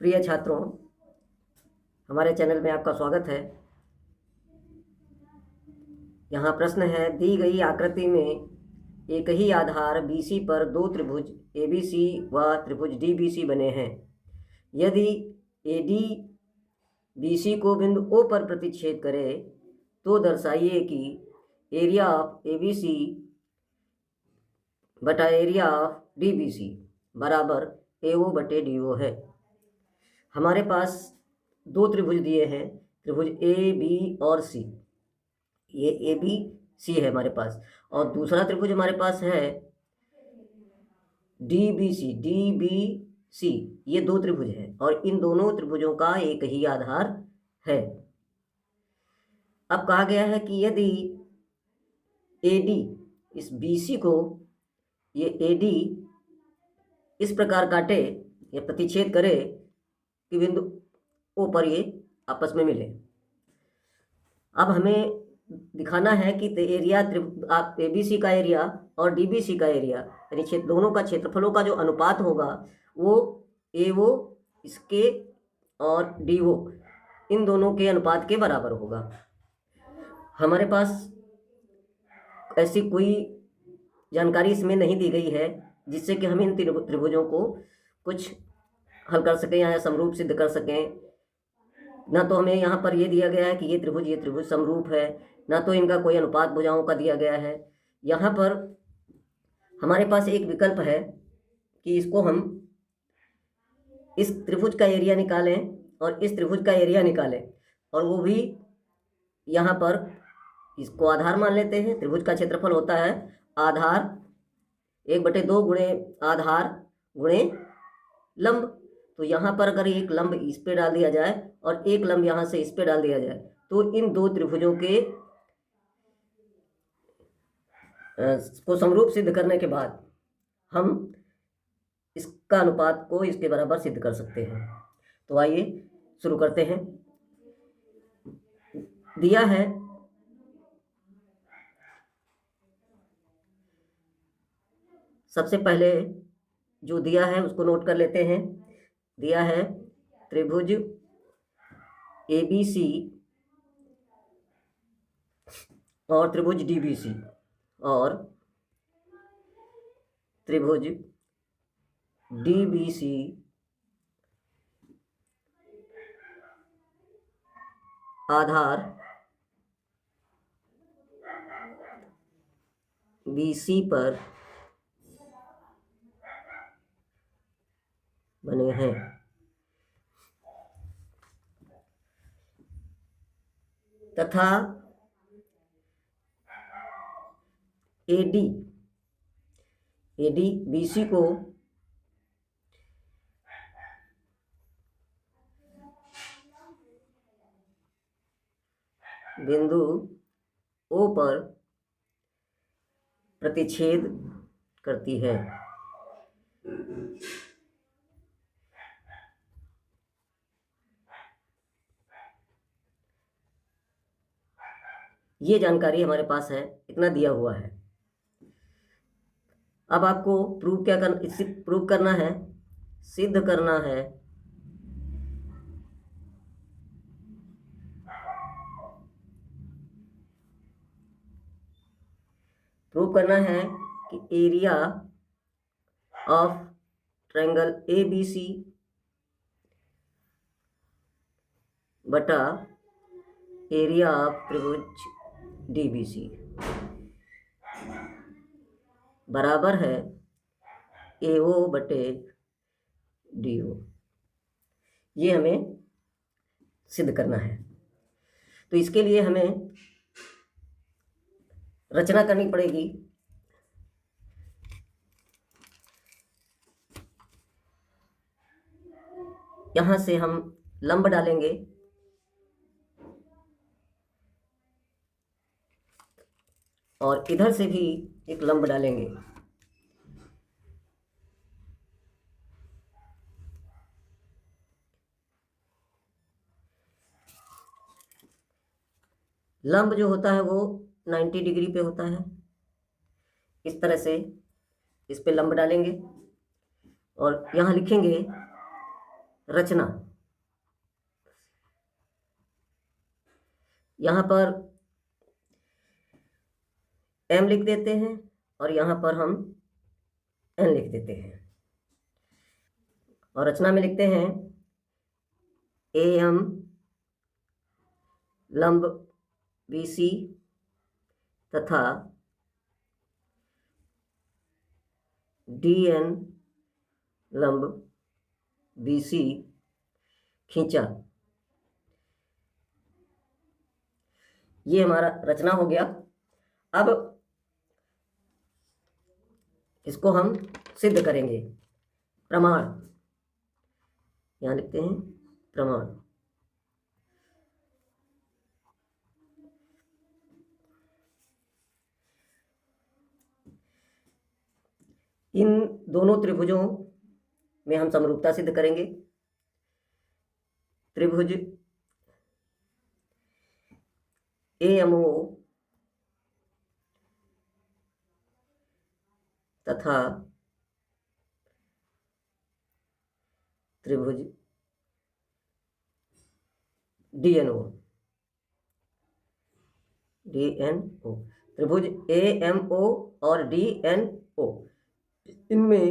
प्रिय छात्रों, हमारे चैनल में आपका स्वागत है। यहाँ प्रश्न है, दी गई आकृति में एक ही आधार BC पर दो त्रिभुज ABC व त्रिभुज DBC बने हैं। यदि AD BC को बिंदु O पर प्रतिच्छेद करे तो दर्शाइए कि एरिया ऑफ ABC बटा एरिया ऑफ DBC बराबर AO बटे DO है। हमारे पास दो त्रिभुज दिए हैं, त्रिभुज AB और C। ये ABC है हमारे पास, और दूसरा त्रिभुज हमारे पास है DBC। ये दो त्रिभुज हैं और इन दोनों त्रिभुजों का एक ही आधार है। अब कहा गया है कि यदि AD इस BC को, ये AD इस प्रकार काटे या प्रतिच्छेद करे कि बिंदु O पर ये आपस में मिले। अब हमें दिखाना है कि एरिया ABC का एरिया और DBC का एरिया, यानी दोनों का क्षेत्रफलों का जो अनुपात होगा वो AO इसके और DO इन दोनों के अनुपात के बराबर होगा। हमारे पास ऐसी कोई जानकारी इसमें नहीं दी गई है जिससे कि हम इन त्रिभुजों को कुछ हल कर सकें या समरूप सिद्ध कर सकें। ना तो हमें यहाँ पर ये दिया गया है कि ये त्रिभुज समरूप है, ना तो इनका कोई अनुपात भुजाओं का दिया गया है। यहाँ पर हमारे पास एक विकल्प है कि इसको हम इस त्रिभुज का एरिया निकालें और इस त्रिभुज का एरिया निकालें, और वो भी यहाँ पर इसको आधार मान लेते हैं। त्रिभुज का क्षेत्रफल होता है आधार 1/2 गुणे आधार गुणे लंब। तो यहाँ पर अगर एक लंब इस पे डाल दिया जाए और एक लंब यहाँ से इस पे डाल दिया जाए तो इन दो त्रिभुजों के को समरूप सिद्ध करने के बाद हम इसका अनुपात को इसके बराबर सिद्ध कर सकते हैं। तो आइए शुरू करते हैं। दिया है सबसे पहले जो दिया है उसको नोट कर लेते हैं। दिया है त्रिभुज ABC और त्रिभुज DBC और त्रिभुज DBC आधार BC पर बने हैं। तथा AD BC को बिंदु O पर प्रतिच्छेद करती है। ये जानकारी हमारे पास है, इतना दिया हुआ है। अब आपको प्रूव करना है, सिद्ध करना है कि एरिया ऑफ ट्रायंगल ABC बटा एरिया ऑफ त्रिभुज DBC बराबर है AO बटे DO। ये हमें सिद्ध करना है। तो इसके लिए हमें रचना करनी पड़ेगी। यहाँ से हम लंब डालेंगे और इधर से भी एक लंब डालेंगे। लंब जो होता है वो 90 डिग्री पे होता है। इस तरह से इस पे लंब डालेंगे और यहाँ लिखेंगे रचना। यहाँ पर m लिख देते हैं और यहाँ पर हम n लिख देते हैं और रचना में लिखते हैं AM लंब BC तथा DN लंब BC खींचा। ये हमारा रचना हो गया। अब इसको हम सिद्ध करेंगे। प्रमाण, यहाँ लिखते हैं प्रमाण। इन दोनों त्रिभुजों में हम समरूपता सिद्ध करेंगे। त्रिभुज AMO तथा त्रिभुज DNO त्रिभुज AMO और DNO, इनमें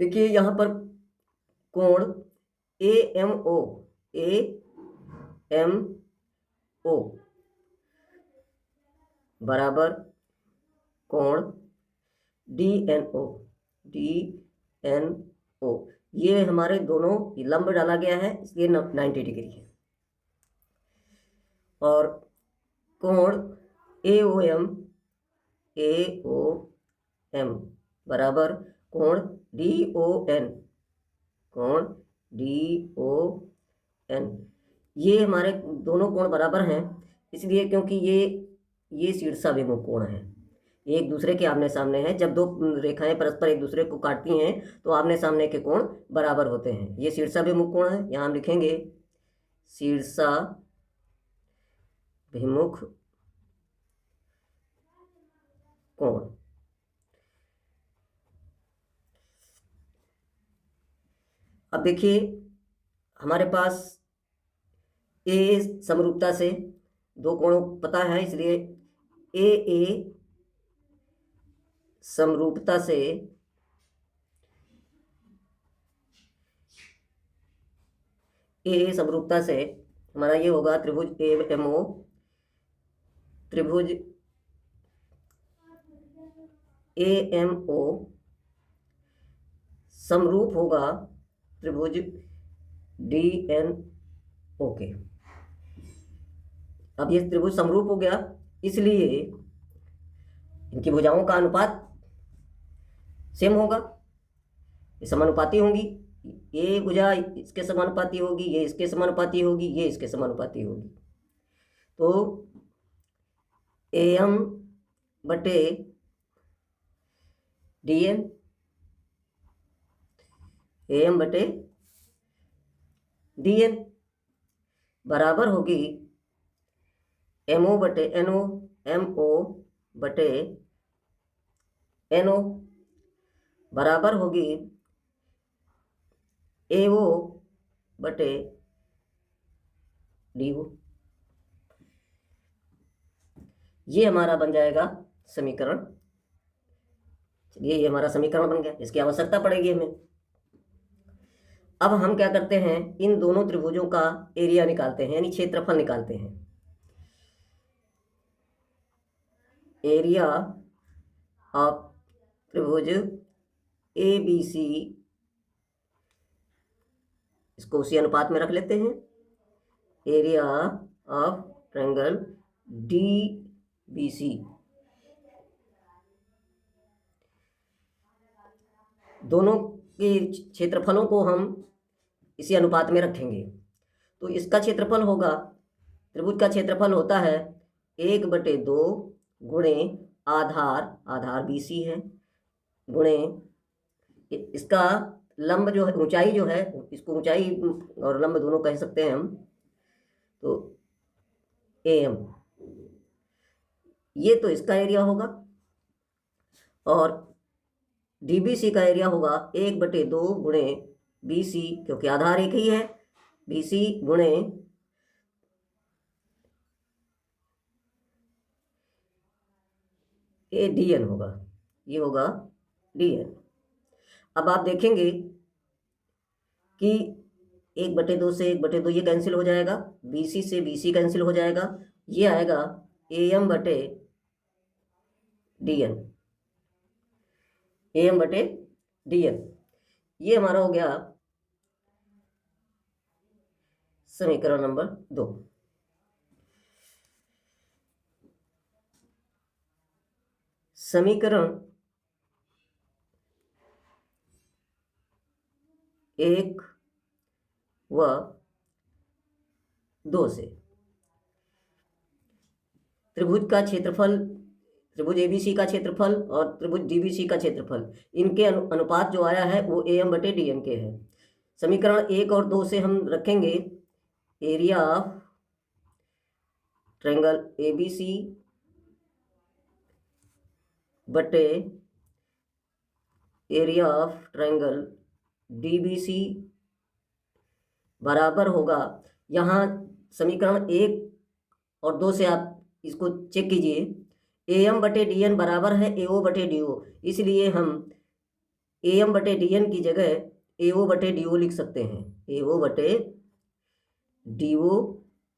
देखिए यहाँ पर कोण AMO बराबर कोण DNO, ये हमारे दोनों लंब डाला गया है इसलिए 90 डिग्री है। और कोण AOM बराबर कोण DON, ये हमारे दोनों कोण बराबर हैं इसलिए क्योंकि ये शीर्षाभिमुख कोण है, एक दूसरे के आमने सामने हैं। जब दो रेखाएं परस्पर एक दूसरे को काटती हैं तो आमने सामने के कोण बराबर होते हैं। ये शीर्षाभिमुख कोण है, यहाँ हम लिखेंगे शीर्षाभिमुख कोण। अब देखिए हमारे पास ए समरूपता से दो कोणों पता है इसलिए ए समरूपता से हमारा ये होगा त्रिभुज AMO त्रिभुज AMO समरूप होगा त्रिभुज DNO के। अब ये त्रिभुज समरूप हो गया इसलिए इनकी भुजाओं का अनुपात सेम होगा, ये समानुपाती होंगी। ये भुजा इसके समानुपाती होगी, ये इसके समानुपाती होगी, ये इसके समानुपाती होगी। तो AM बटे DN, AM बटे DN बराबर होगी MO बटे NO, MO बटे NO बराबर होगी AO बटे DO। ये हमारा बन जाएगा समीकरण। चलिए ये हमारा समीकरण बन गया, इसकी आवश्यकता पड़ेगी हमें। अब हम क्या करते हैं, इन दोनों त्रिभुजों का एरिया निकालते हैं, यानी क्षेत्रफल निकालते हैं। एरिया ऑफ त्रिभुज ABC, इसको उसी अनुपात में रख लेते हैं। एरिया ऑफ ट्रायंगल DBC, दोनों के क्षेत्रफलों को हम इसी अनुपात में रखेंगे। तो इसका क्षेत्रफल होगा, त्रिभुज का क्षेत्रफल होता है 1/2 गुणे आधार BC है, गुणे इसका लंब जो है, ऊंचाई जो है, इसको ऊंचाई और लंब दोनों कह सकते हैं हम, तो AM, ये तो इसका एरिया होगा। और डीबीसी का एरिया होगा 1/2 गुणे बीसी, क्योंकि आधार एक ही है, बीसी गुणे ए डी एन होगा, ये होगा डी एन। अब आप देखेंगे कि 1/2 से 1/2 ये कैंसिल हो जाएगा, बीसी से बीसी कैंसिल हो जाएगा, ये आएगा ए एम बटे डी एन, ए एम बटे डी एन। ये हमारा हो गया समीकरण नंबर 2। समीकरण 1 व 2 से त्रिभुज का क्षेत्रफल, त्रिभुज एबीसी का क्षेत्रफल और त्रिभुज डीबीसी का क्षेत्रफल, इनके अनुपात जो आया है वो ए एम बटे डी एन के है। समीकरण 1 और 2 से हम रखेंगे एरिया ऑफ ट्रायंगल एबीसी बटे एरिया ऑफ ट्रायंगल डीबीसी बराबर होगा, यहाँ समीकरण 1 और 2 से आप इसको चेक कीजिए, ए एम बटे डी एन बराबर है ए ओ बटे डी ओ, इसलिए हम ए एम बटे डी एन की जगह ए ओ बटे डी ओ लिख सकते हैं, ए ओ बटे डी ओ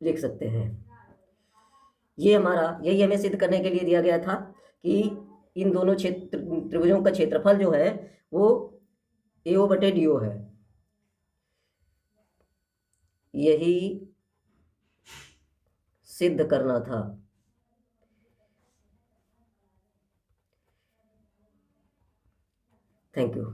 लिख सकते हैं। ये हमारा, यही हमें सिद्ध करने के लिए दिया गया था कि इन दोनों त्रिभुजों का क्षेत्रफल जो है वो ए ओ बटे डी ओ है, यही सिद्ध करना था। Thank you.